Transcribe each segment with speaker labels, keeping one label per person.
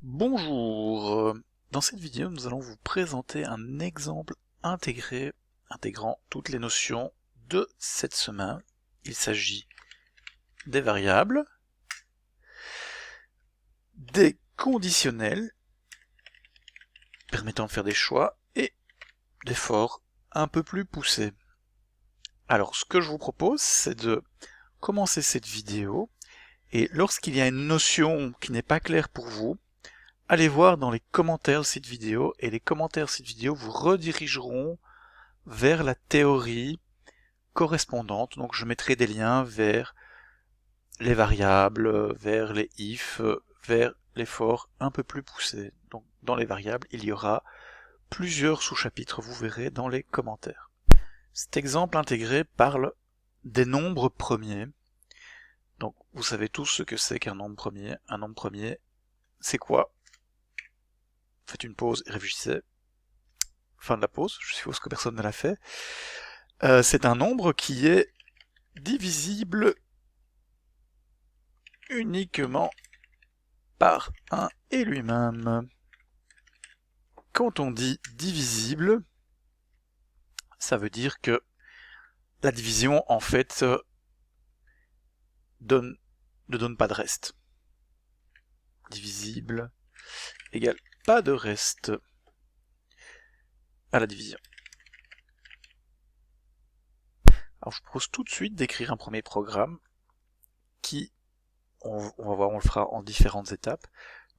Speaker 1: Bonjour, dans cette vidéo nous allons vous présenter un exemple intégré intégrant toutes les notions de cette semaine. Il s'agit des variables, des conditionnels permettant de faire des choix et des for un peu plus poussés. Alors ce que je vous propose c'est de commencer cette vidéo et lorsqu'il y a une notion qui n'est pas claire pour vous, allez voir dans les commentaires de cette vidéo, et les commentaires de cette vidéo vous redirigeront vers la théorie correspondante. Donc je mettrai des liens vers les variables, vers les if, vers les for un peu plus poussés. Donc dans les variables, il y aura plusieurs sous-chapitres, vous verrez dans les commentaires. Cet exemple intégré parle des nombres premiers. Donc vous savez tous ce que c'est qu'un nombre premier. Un nombre premier, c'est quoi? Faites une pause et réfléchissez. Fin de la pause, je suppose que personne ne l'a fait. C'est un nombre qui est divisible uniquement par 1 et lui-même. Quand on dit divisible, ça veut dire que la division, en fait, ne donne pas de reste. Divisible égale pas de reste à la division. Alors je vous propose tout de suite d'écrire un premier programme qui, on va voir, on le fera en différentes étapes.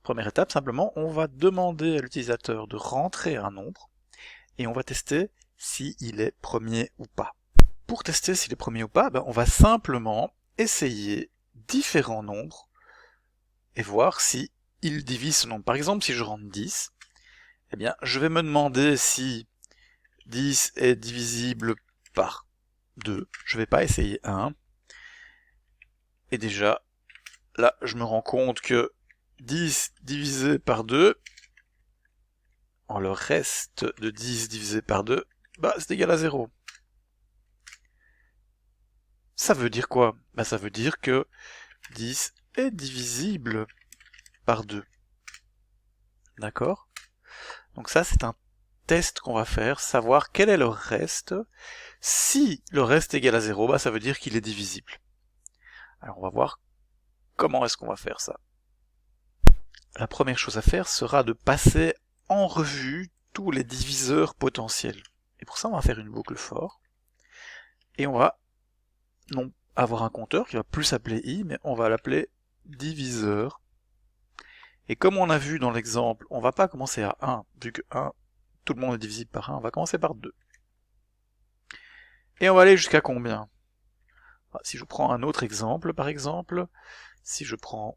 Speaker 1: Première étape, simplement, on va demander à l'utilisateur de rentrer un nombre et on va tester s'il est premier ou pas. Pour tester s'il est premier ou pas, on va simplement essayer différents nombres et voir si il divise ce nombre. Par exemple, si je rentre 10, eh bien, je vais me demander si 10 est divisible par 2. Je vais pas essayer 1. Et déjà, là, je me rends compte que 10 divisé par 2, le reste de 10 divisé par 2, c'est égal à 0. Ça veut dire quoi? Ça veut dire que 10 est divisible par 2. D'accord? Donc ça, c'est un test qu'on va faire, savoir quel est le reste. Si le reste est égal à 0, ça veut dire qu'il est divisible. Alors on va voir comment est-ce qu'on va faire ça. La première chose à faire sera de passer en revue tous les diviseurs potentiels. Et pour ça, on va faire une boucle for. Et on va non avoir un compteur qui va plus s'appeler i, mais on va l'appeler diviseur. Et comme on a vu dans l'exemple, on va pas commencer à 1, vu que 1, tout le monde est divisible par 1, on va commencer par 2. Et on va aller jusqu'à combien? Si je prends un autre exemple, par exemple, si je prends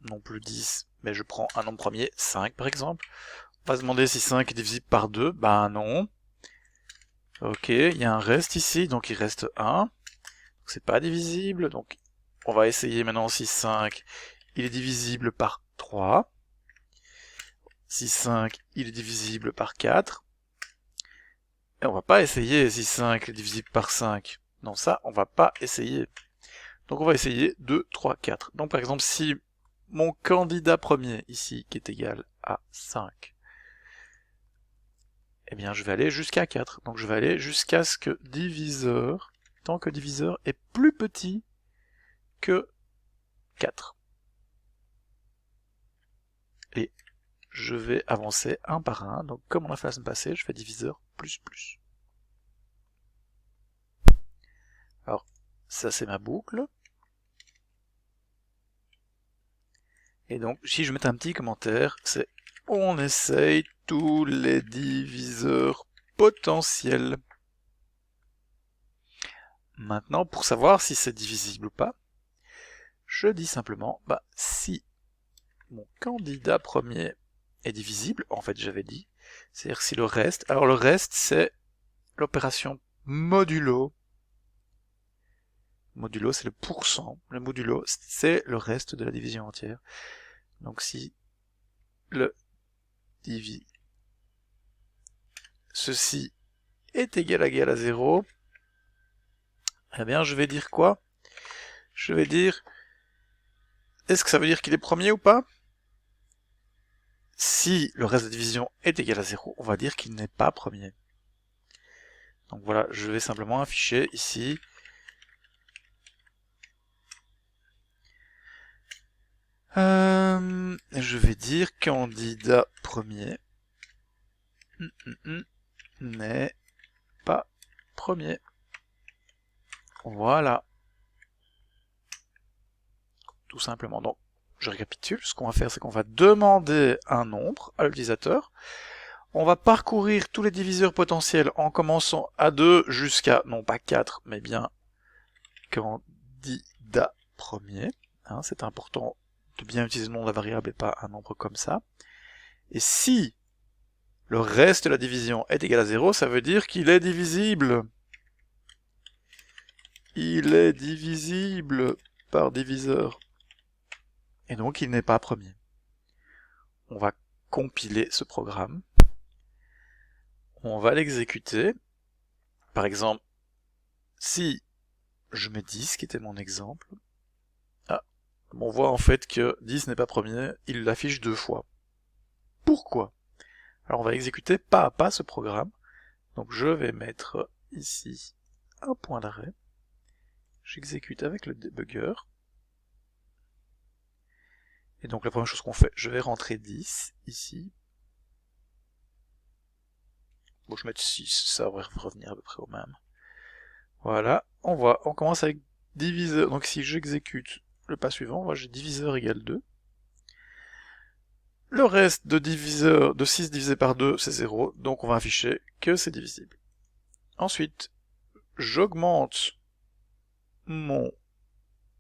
Speaker 1: non plus 10, mais je prends un nombre premier, 5 par exemple, on va se demander si 5 est divisible par 2, non. Ok, il y a un reste ici, donc il reste 1. C'est pas divisible, donc on va essayer maintenant si 5 il est divisible par 3. Si 5 il est divisible par 4. Et on va pas essayer si 5 est divisible par 5. Non, ça, on va pas essayer. Donc on va essayer 2, 3, 4. Donc par exemple, si mon candidat premier, ici, qui est égal à 5, eh bien je vais aller jusqu'à 4. Donc je vais aller jusqu'à ce que diviseur, tant que diviseur est plus petit que 4. Et je vais avancer un par un. Donc comme on a fait la semaine passée, je fais diviseur plus plus. Alors ça c'est ma boucle. Et donc si je mets un petit commentaire, c'est on essaye tous les diviseurs potentiels. Maintenant, pour savoir si c'est divisible ou pas, je dis simplement, si mon candidat premier est divisible, en fait j'avais dit, c'est-à-dire si le reste, alors le reste c'est l'opération modulo. Modulo c'est le pourcent, le modulo c'est le reste de la division entière. Donc si le divi ceci est égal à 0, eh bien je vais dire quoi? Je vais dire, est-ce que ça veut dire qu'il est premier ou pas? si le reste de division est égal à 0, on va dire qu'il n'est pas premier. Donc voilà, je vais simplement afficher ici je vais dire candidat premier n'est pas premier. Voilà. Tout simplement. Donc, je récapitule. Ce qu'on va faire, c'est qu'on va demander un nombre à l'utilisateur. On va parcourir tous les diviseurs potentiels en commençant à 2 jusqu'à, non pas 4, mais bien candidat premier. Hein, c'est important de bien utiliser le nom de la variable et pas un nombre comme ça. Et si le reste de la division est égal à 0, ça veut dire qu'il est divisible. Il est divisible par diviseur. Et donc il n'est pas premier. On va compiler ce programme. On va l'exécuter. Par exemple, si je mets 10, qui était mon exemple, on voit en fait que 10 n'est pas premier, il l'affiche 2 fois. Pourquoi? Alors on va exécuter pas à pas ce programme. Donc je vais mettre ici un point d'arrêt. J'exécute avec le debugger. Et donc la première chose qu'on fait, je vais rentrer 10 ici. Bon, je vais mettre 6, ça va revenir à peu près au même. Voilà, on commence avec diviseur. Donc si j'exécute le pas suivant, moi j'ai diviseur égale 2. Le reste de diviseur de 6 divisé par 2, c'est 0, donc on va afficher que c'est divisible. Ensuite, j'augmente mon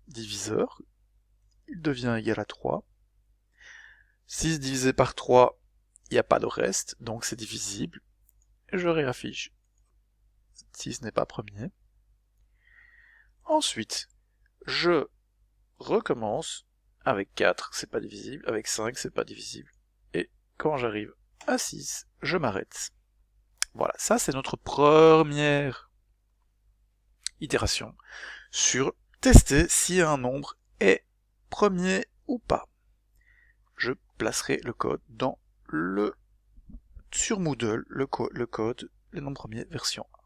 Speaker 1: diviseur, il devient égal à 3. 6 divisé par 3, il n'y a pas de reste, donc c'est divisible. Et je réaffiche 6 n'est pas premier. Ensuite, je recommence avec 4, c'est pas divisible, avec 5, c'est pas divisible. Et quand j'arrive à 6, je m'arrête. Voilà, ça c'est notre première itération sur tester si un nombre est premier ou pas. Je placerai le code sur Moodle, le code, les nombres premiers version 1.